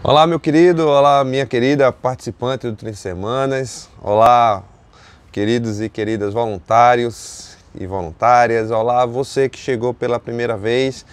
Olá, meu querido, olá, minha querida participante do 30 Semanas, olá, queridos e queridas voluntários e voluntárias, olá, você que chegou pela primeira vez,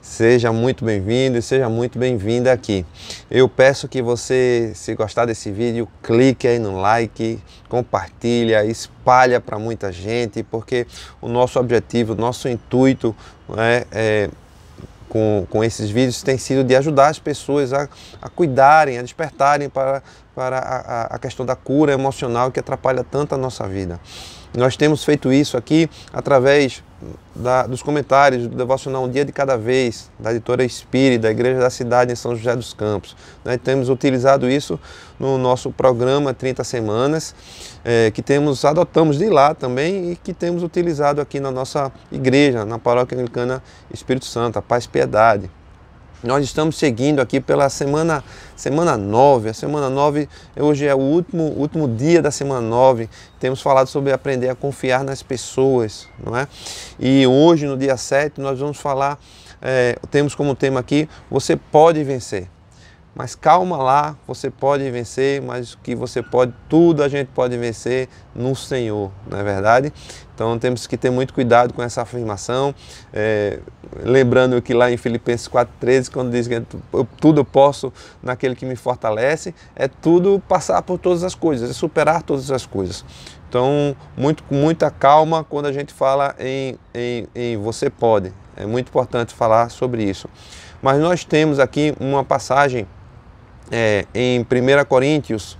seja muito bem-vindo e seja muito bem-vinda aqui. Eu peço que você, se gostar desse vídeo, clique aí no like, compartilha, espalha para muita gente, porque o nosso objetivo, o nosso intuito com esses vídeos tem sido de ajudar as pessoas a cuidarem, a despertarem para a questão da cura emocional que atrapalha tanto a nossa vida. Nós temos feito isso aqui através dos comentários do devocional Um Dia de Cada Vez, da editora Espírita, da Igreja da Cidade em São José dos Campos. Nós temos utilizado isso no nosso programa 30 Semanas, que adotamos de lá também e que temos utilizado aqui na nossa igreja, na Paróquia Anglicana Espírito Santo, a Paz e Piedade. Nós estamos seguindo aqui pela semana 9. A semana 9 hoje é o último dia da semana 9. Temos falado sobre aprender a confiar nas pessoas, não é? E hoje, no dia 7, nós vamos falar, temos como tema aqui, você pode vencer. Mas calma lá, você pode vencer, mas o que você pode, tudo a gente pode vencer no Senhor, não é verdade? Então temos que ter muito cuidado com essa afirmação, lembrando que lá em Filipenses 4,13, quando diz que tudo eu posso naquele que me fortalece, é tudo passar por todas as coisas, é superar todas as coisas. Então, com muita calma quando a gente fala em você pode, é muito importante falar sobre isso. Mas nós temos aqui uma passagem em 1 Coríntios,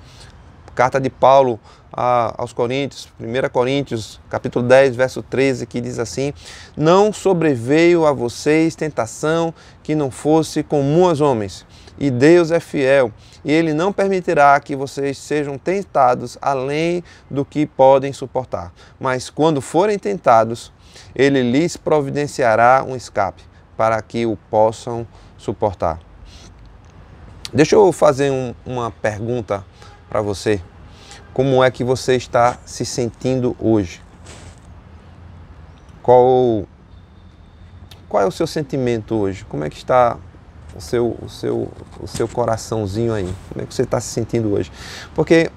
carta de Paulo aos Coríntios, 1 Coríntios, capítulo 10, verso 13, que diz assim: não sobreveio a vocês tentação que não fosse comum aos homens, e Deus é fiel, e Ele não permitirá que vocês sejam tentados além do que podem suportar. Mas quando forem tentados, Ele lhes providenciará um escape, para que o possam suportar. Deixa eu fazer uma pergunta para você. Como é que você está se sentindo hoje? Qual é o seu sentimento hoje? Como é que está o seu coraçãozinho aí? Como é que você está se sentindo hoje? Porque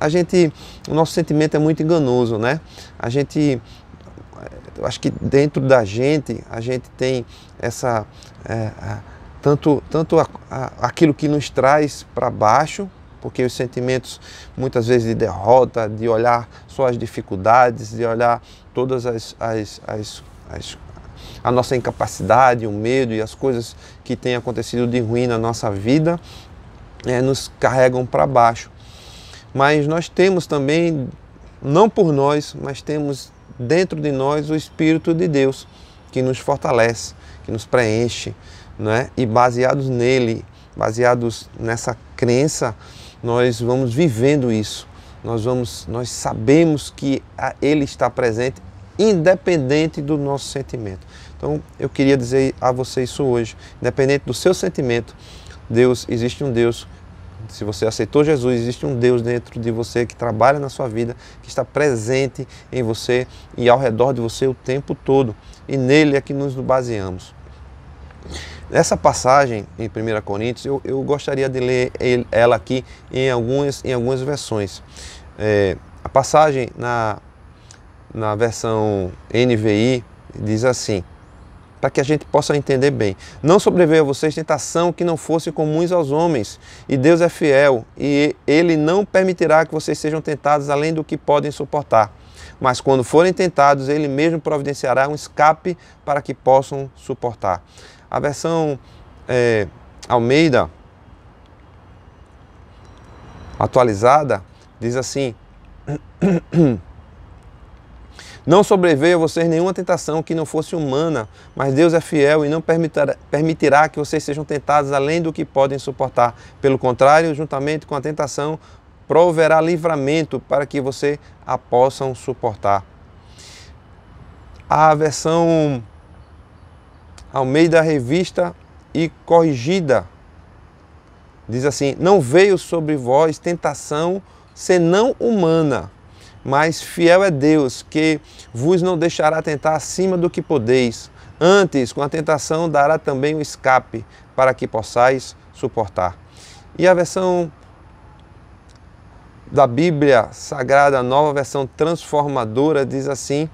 o nosso sentimento é muito enganoso, né? Eu acho que dentro da gente, a gente tem essa... tanto aquilo que nos traz para baixo, porque os sentimentos muitas vezes de derrota, de olhar só as dificuldades, de olhar todas a nossa incapacidade, o medo e as coisas que têm acontecido de ruim na nossa vida, nos carregam para baixo. Mas nós temos também, não por nós, mas temos dentro de nós o Espírito de Deus, que nos fortalece, que nos preenche, não é? E baseados nele, baseados nessa crença, nós vamos vivendo isso. Nós sabemos que Ele está presente, independente do nosso sentimento. Então, eu queria dizer a você isso hoje. Independente do seu sentimento, existe um Deus. Se você aceitou Jesus, existe um Deus dentro de você que trabalha na sua vida, que está presente em você e ao redor de você o tempo todo. E nele é que nos baseamos. Nessa passagem em 1 Coríntios, eu gostaria de ler ela aqui em algumas versões. A passagem na versão NVI diz assim, para que a gente possa entender bem: não sobreveio a vocês tentação que não fosse comuns aos homens, e Deus é fiel, e Ele não permitirá que vocês sejam tentados além do que podem suportar. Mas quando forem tentados, Ele mesmo providenciará um escape para que possam suportar. A versão Almeida atualizada diz assim: não sobreveio a vocês nenhuma tentação que não fosse humana, mas Deus é fiel e não permitirá que vocês sejam tentados além do que podem suportar. Pelo contrário, juntamente com a tentação, proverá livramento para que vocês a possam suportar. A versão Almeida Revista e Corrigida diz assim: não veio sobre vós tentação senão humana, mas fiel é Deus, que vos não deixará tentar acima do que podeis. Antes, com a tentação, dará também o escape, para que possais suportar. E a versão da Bíblia Sagrada, Nova Versão Transformadora, diz assim: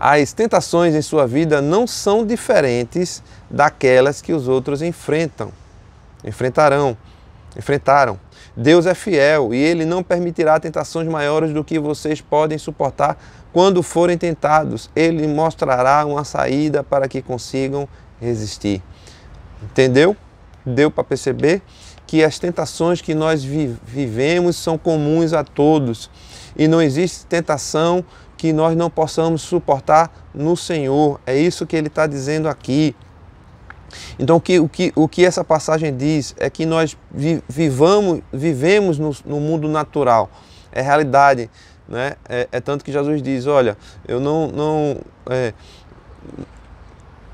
as tentações em sua vida não são diferentes daquelas que os outros enfrentaram. Deus é fiel e Ele não permitirá tentações maiores do que vocês podem suportar. Quando forem tentados, Ele mostrará uma saída para que consigam resistir. Entendeu? Deu para perceber que as tentações que nós vivemos são comuns a todos. E não existe tentação que nós não possamos suportar no Senhor. É isso que Ele está dizendo aqui. Então, o que essa passagem diz é que nós vivemos no mundo natural. É realidade, né? É tanto que Jesus diz, olha,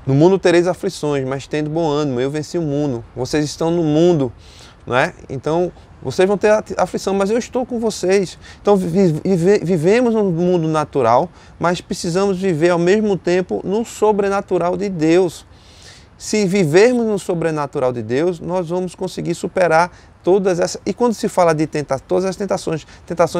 no mundo tereis aflições, mas tendo bom ânimo, eu venci o mundo. Vocês estão no mundo, né? Então, vocês vão ter aflição, mas eu estou com vocês. Então, vivemos no mundo natural, mas precisamos viver ao mesmo tempo no sobrenatural de Deus. Se vivermos no sobrenatural de Deus, nós vamos conseguir superar todas essas... E quando se fala de todas as tentações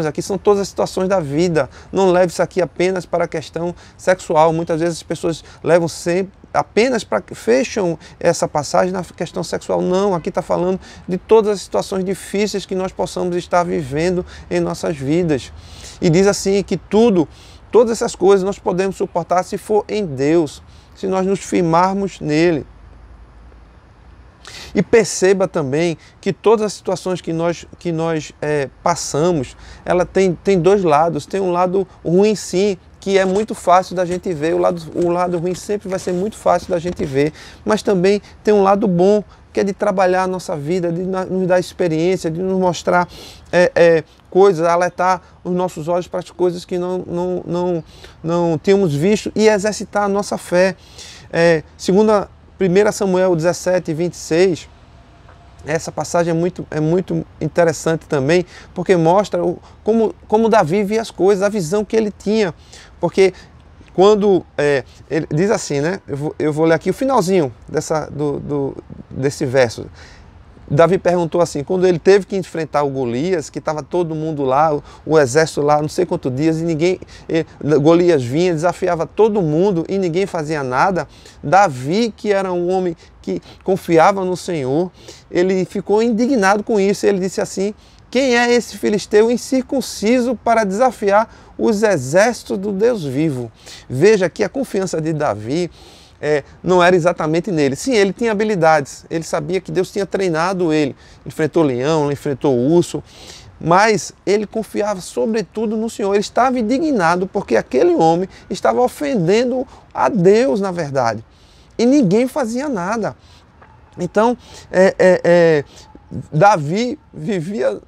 aqui são todas as situações da vida. Não leve isso aqui apenas para a questão sexual. Muitas vezes as pessoas levam sempre apenas fecham essa passagem na questão sexual. Não, aqui está falando de todas as situações difíceis que nós possamos estar vivendo em nossas vidas. E diz assim que todas essas coisas nós podemos suportar se for em Deus, se nós nos firmarmos nele. E perceba também que todas as situações que nós passamos, ela tem dois lados. Tem um lado ruim, sim, que é muito fácil da gente ver. O lado ruim sempre vai ser muito fácil da gente ver. Mas também tem um lado bom, que é de trabalhar a nossa vida, de nos dar experiência, de nos mostrar coisas, alertar os nossos olhos para as coisas que não tínhamos visto e exercitar a nossa fé. Segundo 1 Samuel 17, 26, essa passagem é muito interessante também, porque mostra como Davi via as coisas, a visão que ele tinha. Porque quando ele diz assim, né? Eu vou ler aqui o finalzinho desse verso. Davi perguntou assim, quando ele teve que enfrentar o Golias, que estava todo mundo lá, o exército lá, não sei quantos dias, Golias vinha, desafiava todo mundo e ninguém fazia nada. Davi, que era um homem que confiava no Senhor, ele ficou indignado com isso. Ele disse assim: quem é esse filisteu incircunciso para desafiar os exércitos do Deus vivo? Veja que a confiança de Davi não era exatamente nele. Sim, ele tinha habilidades, ele sabia que Deus tinha treinado ele, enfrentou leão, enfrentou urso, mas ele confiava sobretudo no Senhor. Ele estava indignado porque aquele homem estava ofendendo a Deus, na verdade, e ninguém fazia nada. Então, Davi vivia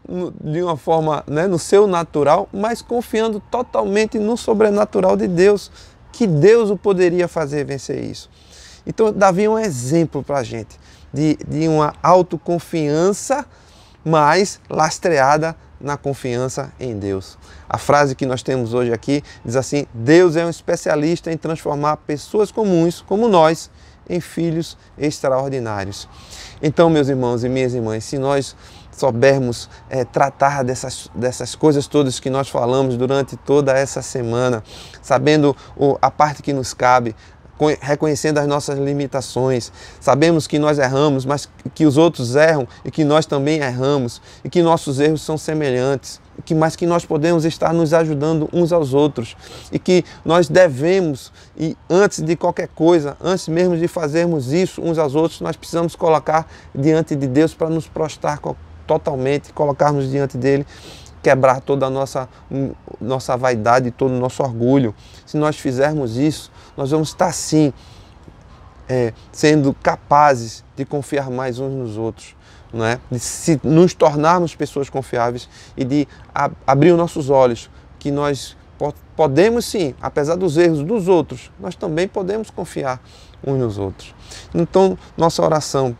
de uma forma, no seu natural, mas confiando totalmente no sobrenatural de Deus, que Deus o poderia fazer vencer isso. Então, Davi é um exemplo para a gente de uma autoconfiança, mas lastreada na confiança em Deus. A frase que nós temos hoje aqui diz assim: Deus é um especialista em transformar pessoas comuns, como nós, em filhos extraordinários. Então, meus irmãos e minhas irmãs, se nós soubermos tratar dessas coisas todas que nós falamos durante toda essa semana, sabendo a parte que nos cabe, reconhecendo as nossas limitações, sabemos que nós erramos, mas que os outros erram e que nós também erramos e que nossos erros são semelhantes, mas que nós podemos estar nos ajudando uns aos outros e que nós devemos, e antes de qualquer coisa, antes mesmo de fazermos isso uns aos outros, nós precisamos colocar diante de Deus para nos prostrar totalmente, colocarmos diante dele, quebrar toda a nossa vaidade, todo o nosso orgulho. Se nós fizermos isso, nós vamos estar sim sendo capazes de confiar mais uns nos outros, não é? De nos tornarmos pessoas confiáveis e de abrir os nossos olhos, que nós podemos sim, apesar dos erros dos outros, nós também podemos confiar uns nos outros. Então, nossa oração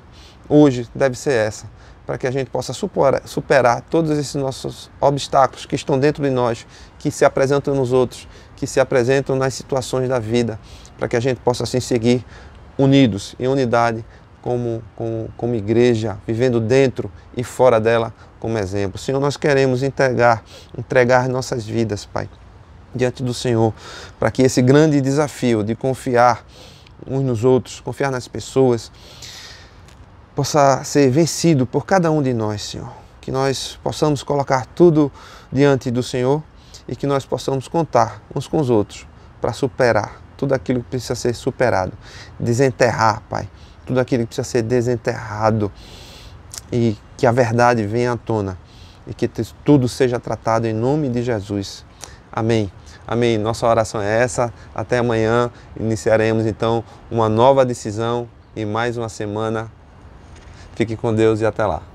hoje deve ser essa, para que a gente possa superar todos esses nossos obstáculos que estão dentro de nós, que se apresentam nos outros, que se apresentam nas situações da vida, para que a gente possa assim seguir unidos, em unidade, como igreja, vivendo dentro e fora dela como exemplo. Senhor, nós queremos entregar nossas vidas, Pai, diante do Senhor, para que esse grande desafio de confiar uns nos outros, confiar nas pessoas, possa ser vencido por cada um de nós, Senhor. Que nós possamos colocar tudo diante do Senhor e que nós possamos contar uns com os outros para superar tudo aquilo que precisa ser superado. Desenterrar, Pai, tudo aquilo que precisa ser desenterrado e que a verdade venha à tona e que tudo seja tratado em nome de Jesus. Amém. Amém. Nossa oração é essa. Até amanhã iniciaremos então uma nova decisão e mais uma semana. Fique com Deus e até lá.